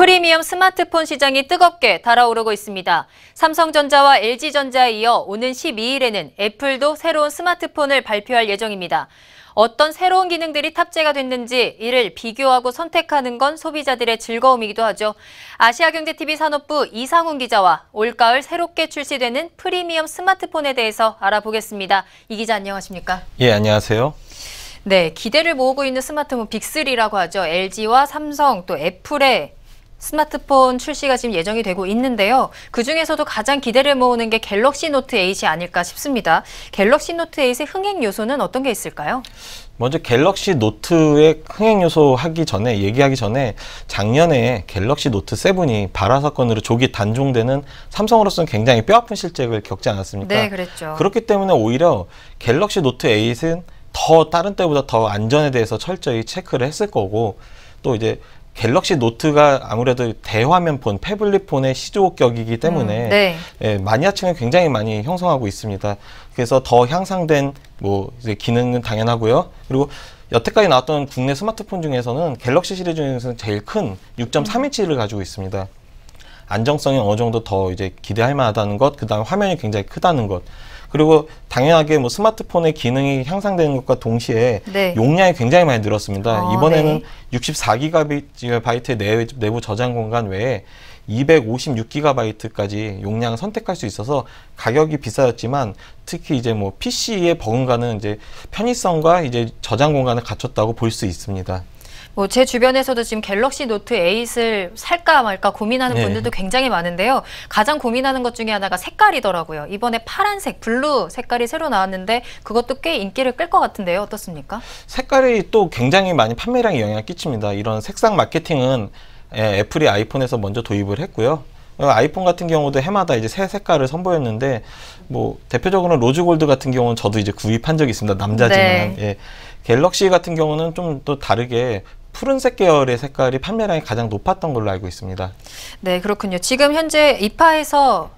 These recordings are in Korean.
프리미엄 스마트폰 시장이 뜨겁게 달아오르고 있습니다. 삼성전자와 LG전자에 이어 오는 12일에는 애플도 새로운 스마트폰을 발표할 예정입니다. 어떤 새로운 기능들이 탑재가 됐는지 이를 비교하고 선택하는 건 소비자들의 즐거움이기도 하죠. 아시아경제TV 산업부 이상훈 기자와 올가을 새롭게 출시되는 프리미엄 스마트폰에 대해서 알아보겠습니다. 이 기자 안녕하십니까? 예, 안녕하세요. 네, 기대를 모으고 있는 스마트폰 빅3라고 하죠. LG와 삼성 또 애플의 스마트폰 출시가 지금 예정이 되고 있는데요. 그중에서도 가장 기대를 모으는 게 갤럭시 노트 8이 아닐까 싶습니다. 갤럭시 노트 8의 흥행 요소는 어떤 게 있을까요? 먼저 갤럭시 노트의 흥행 요소 얘기하기 전에 작년에 갤럭시 노트 7이 발화 사건으로 조기 단종되는 삼성으로서는 굉장히 뼈아픈 실책을 겪지 않았습니까? 네, 그랬죠. 그렇기 때문에 오히려 갤럭시 노트 8은 다른 때보다 더 안전에 대해서 철저히 체크를 했을 거고, 또 이제 갤럭시 노트가 아무래도 대화면 폰, 태블릿 폰의 시조격이기 때문에 네. 예, 마니아층을 굉장히 많이 형성하고 있습니다. 그래서 더 향상된 이제 기능은 당연하고요. 그리고 여태까지 나왔던 국내 스마트폰 중에서는 갤럭시 시리즈 중에서는 제일 큰 6.3인치를 가지고 있습니다. 안정성이 어느 정도 더 이제 기대할 만하다는 것, 그 다음에 화면이 굉장히 크다는 것, 그리고 당연하게 스마트폰의 기능이 향상되는 것과 동시에 네. 용량이 굉장히 많이 늘었습니다. 이번에는 네. 64GB의 내부 저장 공간 외에 256GB까지 용량을 선택할 수 있어서 가격이 비싸졌지만, 특히 이제 PC에 버금가는 이제 편의성과 이제 저장 공간을 갖췄다고 볼 수 있습니다. 제 주변에서도 지금 갤럭시 노트 8을 살까 말까 고민하는 네. 분들도 굉장히 많은데요. 가장 고민하는 것 중에 하나가 색깔이더라고요. 이번에 파란색, 블루 색깔이 새로 나왔는데 그것도 꽤 인기를 끌 것 같은데요. 어떻습니까? 색깔이 또 굉장히 많이 판매량에 영향을 끼칩니다. 이런 색상 마케팅은 애플이 아이폰에서 먼저 도입을 했고요. 아이폰 같은 경우도 해마다 이제 새 색깔을 선보였는데, 대표적으로 로즈 골드 같은 경우는 저도 이제 구입한 적이 있습니다. 남자지만. 네. 예. 갤럭시 같은 경우는 좀 또 다르게 푸른색 계열의 색깔이 판매량이 가장 높았던 걸로 알고 있습니다. 네, 그렇군요. 지금 현재 이파에서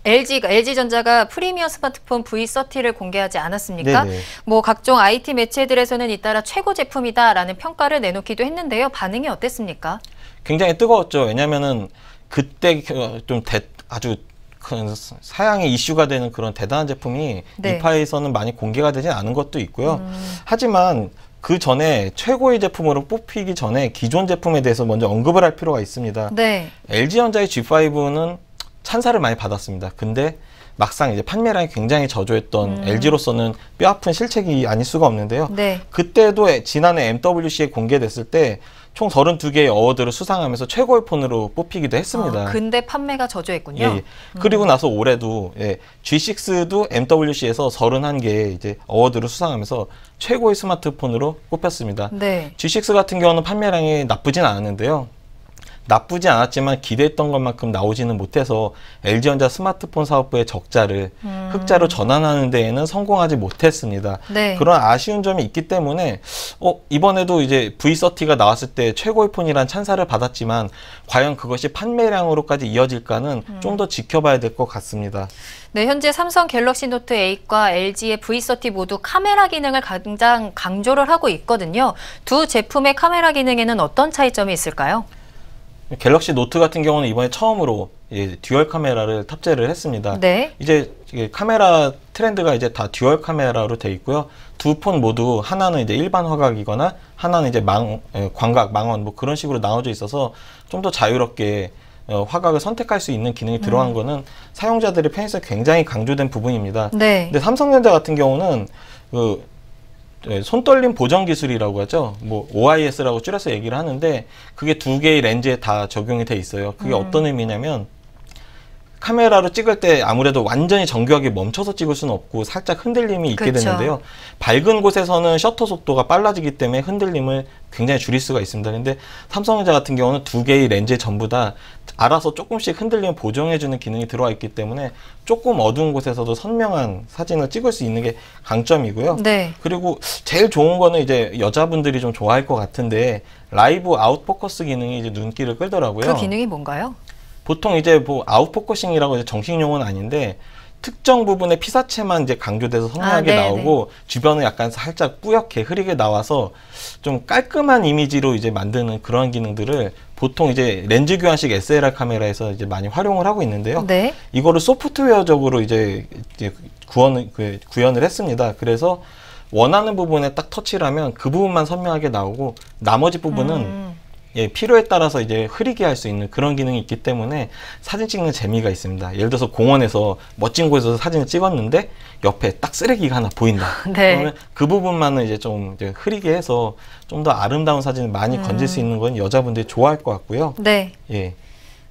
LG전자가 프리미엄 스마트폰 V30를 공개하지 않았습니까? 네네. 각종 IT 매체들에서는 잇따라 최고 제품이다라는 평가를 내놓기도 했는데요. 반응이 어땠습니까? 굉장히 뜨거웠죠. 왜냐면은 그때 좀 아주 큰 사양이 이슈가 되는 그런 대단한 제품이 네. 이파에서는 많이 공개가 되진 않은 것도 있고요. 하지만 그 전에 최고의 제품으로 뽑히기 전에 기존 제품에 대해서 먼저 언급을 할 필요가 있습니다. 네. LG전자의 G5는 찬사를 많이 받았습니다. 근데 막상 이제 판매량이 굉장히 저조했던 LG로서는 뼈아픈 실책이 아닐 수가 없는데요. 네. 그때도 지난해 MWC에 공개됐을 때 총 32개의 어워드를 수상하면서 최고의 폰으로 뽑히기도 했습니다. 근데 판매가 저조했군요. 예. 그리고 나서 올해도 G6도 MWC에서 31개의 이제 어워드를 수상하면서 최고의 스마트폰으로 뽑혔습니다. 네. G6 같은 경우는 판매량이 나쁘진 않았는데요. 나쁘지 않았지만 기대했던 것만큼 나오지는 못해서 LG전자 스마트폰 사업부의 적자를 흑자로 전환하는 데에는 성공하지 못했습니다. 네. 그런 아쉬운 점이 있기 때문에 이번에도 이제 V30가 나왔을 때 최고의 폰이란 찬사를 받았지만 과연 그것이 판매량으로까지 이어질까는 좀 더 지켜봐야 될 것 같습니다. 네, 현재 삼성 갤럭시 노트 8과 LG의 V30 모두 카메라 기능을 가장 강조를 하고 있거든요. 두 제품의 카메라 기능에는 어떤 차이점이 있을까요? 갤럭시 노트 같은 경우는 이번에 처음으로 듀얼 카메라를 탑재를 했습니다. 네. 이제 카메라 트렌드가 이제 다 듀얼 카메라로 돼 있고요. 두 폰 모두 하나는 이제 일반 화각이거나 하나는 이제 광각, 망원 그런 식으로 나눠져 있어서 좀 더 자유롭게 화각을 선택할 수 있는 기능이 들어간 거는 사용자들의 편의성이 굉장히 강조된 부분입니다. 네. 근데 삼성전자 같은 경우는 손떨림 보정 기술이라고 하죠. OIS라고 줄여서 얘기를 하는데 그게 두 개의 렌즈에 다 적용이 돼 있어요. 그게 어떤 의미냐면 카메라로 찍을 때 아무래도 완전히 정교하게 멈춰서 찍을 수는 없고 살짝 흔들림이 있게 그렇죠. 되는데요. 밝은 곳에서는 셔터 속도가 빨라지기 때문에 흔들림을 굉장히 줄일 수가 있습니다. 근데 삼성전자 같은 경우는 두 개의 렌즈에 전부 다 알아서 조금씩 흔들림을 보정해주는 기능이 들어와 있기 때문에 조금 어두운 곳에서도 선명한 사진을 찍을 수 있는 게 강점이고요. 네. 그리고 제일 좋은 거는 이제 여자분들이 좀 좋아할 것 같은데 라이브 아웃포커스 기능이 이제 눈길을 끌더라고요. 그 기능이 뭔가요? 보통 이제 아웃포커싱이라고 정식 용어는 아닌데 특정 부분의 피사체만 이제 강조돼서 선명하게 나오고 주변은 약간 살짝 뿌옇게 흐리게 나와서 좀 깔끔한 이미지로 이제 만드는 그런 기능들을 보통 이제 렌즈 교환식 SLR 카메라에서 이제 많이 활용을 하고 있는데요. 네. 이거를 소프트웨어적으로 이제 구현을 했습니다. 그래서 원하는 부분에 딱 터치를 하면 그 부분만 선명하게 나오고 나머지 부분은 예, 필요에 따라서 이제 흐리게 할 수 있는 그런 기능이 있기 때문에 사진 찍는 재미가 있습니다. 예를 들어서 공원에서 멋진 곳에서 사진을 찍었는데 옆에 딱 쓰레기가 하나 보인다. 네. 그러면 그 부분만은 이제 좀 이제 흐리게 해서 좀 더 아름다운 사진을 많이 건질 수 있는 건 여자분들이 좋아할 것 같고요. 네. 예.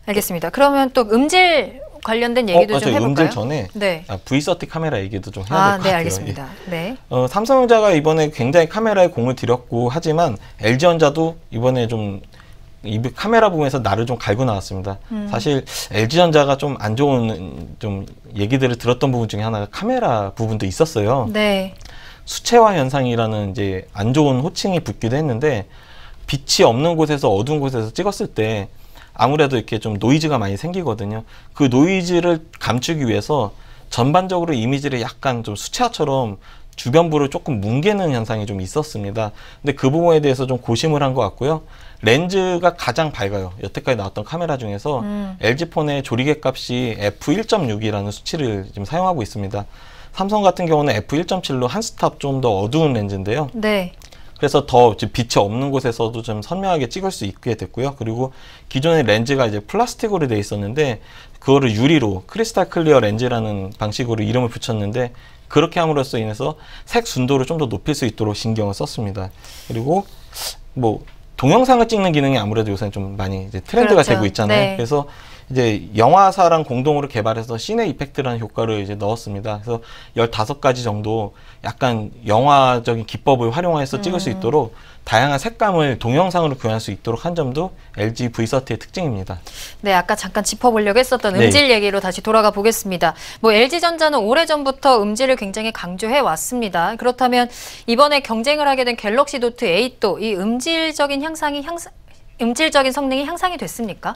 알겠습니다. 그러면 또 음질 관련된 얘기도 좀 해볼까요? 음질 전에 네. V30 카메라 얘기도 좀 해야 될 것 같아요. 네, 알겠습니다. 예. 네. 삼성전자가 이번에 굉장히 카메라에 공을 들였고 하지만 LG전자도 이번에 좀 이 카메라 부분에서 나를 좀 갈고 나왔습니다. 사실 LG전자가 좀 안 좋은 좀 얘기들을 들었던 부분 중에 하나가 카메라 부분도 있었어요. 네. 수채화 현상이라는 이제 안 좋은 호칭이 붙기도 했는데 빛이 없는 곳에서 어두운 곳에서 찍었을 때 아무래도 이렇게 좀 노이즈가 많이 생기거든요. 그 노이즈를 감추기 위해서 전반적으로 이미지를 약간 좀 수채화처럼 주변부를 조금 뭉개는 현상이 좀 있었습니다. 근데 그 부분에 대해서 좀 고심을 한 것 같고요. 렌즈가 가장 밝아요. 여태까지 나왔던 카메라 중에서 LG폰의 조리개 값이 f1.6이라는 수치를 지금 사용하고 있습니다. 삼성 같은 경우는 f1.7로 한 스탑 좀 더 어두운 렌즈인데요. 네. 그래서 더 빛이 없는 곳에서도 좀 선명하게 찍을 수 있게 됐고요. 그리고 기존의 렌즈가 이제 플라스틱으로 돼 있었는데 그거를 유리로 크리스탈 클리어 렌즈라는 방식으로 이름을 붙였는데 그렇게 함으로써 인해서 색 순도를 좀 더 높일 수 있도록 신경을 썼습니다. 그리고 뭐 동영상을 찍는 기능이 아무래도 요새는 좀 많이 이제 트렌드가 그렇죠. 되고 있잖아요. 네. 그래서 이제 영화사랑 공동으로 개발해서 시네 이펙트라는 효과를 이제 넣었습니다. 그래서 15가지 정도 약간 영화적인 기법을 활용해서 찍을 수 있도록 다양한 색감을 동영상으로 구현할 수 있도록 한 점도 LG V30의 특징입니다. 네, 아까 잠깐 짚어보려고 했었던 네. 음질 얘기로 다시 돌아가 보겠습니다. 뭐 LG전자는 오래전부터 음질을 굉장히 강조해 왔습니다. 그렇다면 이번에 경쟁을 하게 된 갤럭시 노트 8도 이 음질적인 성능이 향상이 됐습니까?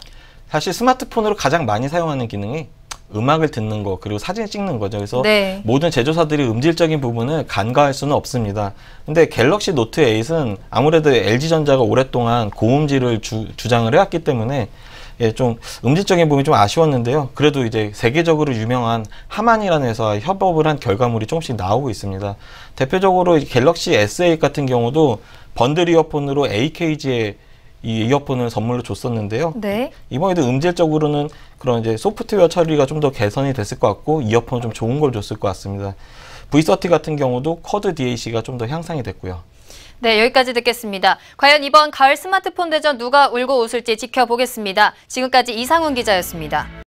사실 스마트폰으로 가장 많이 사용하는 기능이 음악을 듣는 거 그리고 사진을 찍는 거죠. 그래서 네. 모든 제조사들이 음질적인 부분을 간과할 수는 없습니다. 근데 갤럭시 노트 8은 아무래도 LG전자가 오랫동안 고음질을 주장을 해왔기 때문에 예, 좀 음질적인 부분이 좀 아쉬웠는데요. 그래도 이제 세계적으로 유명한 하만이라는 회사와 협업을 한 결과물이 조금씩 나오고 있습니다. 대표적으로 갤럭시 S8 같은 경우도 번들 이어폰으로 AKG의 이 이어폰을 선물로 줬었는데요. 네. 이번에도 음질적으로는 그런 이제 소프트웨어 처리가 좀 더 개선이 됐을 것 같고 이어폰 좀 좋은 걸 줬을 것 같습니다. V30 같은 경우도 쿼드 DAC가 좀 더 향상이 됐고요. 네, 여기까지 듣겠습니다. 과연 이번 가을 스마트폰 대전 누가 울고 웃을지 지켜보겠습니다. 지금까지 이상훈 기자였습니다.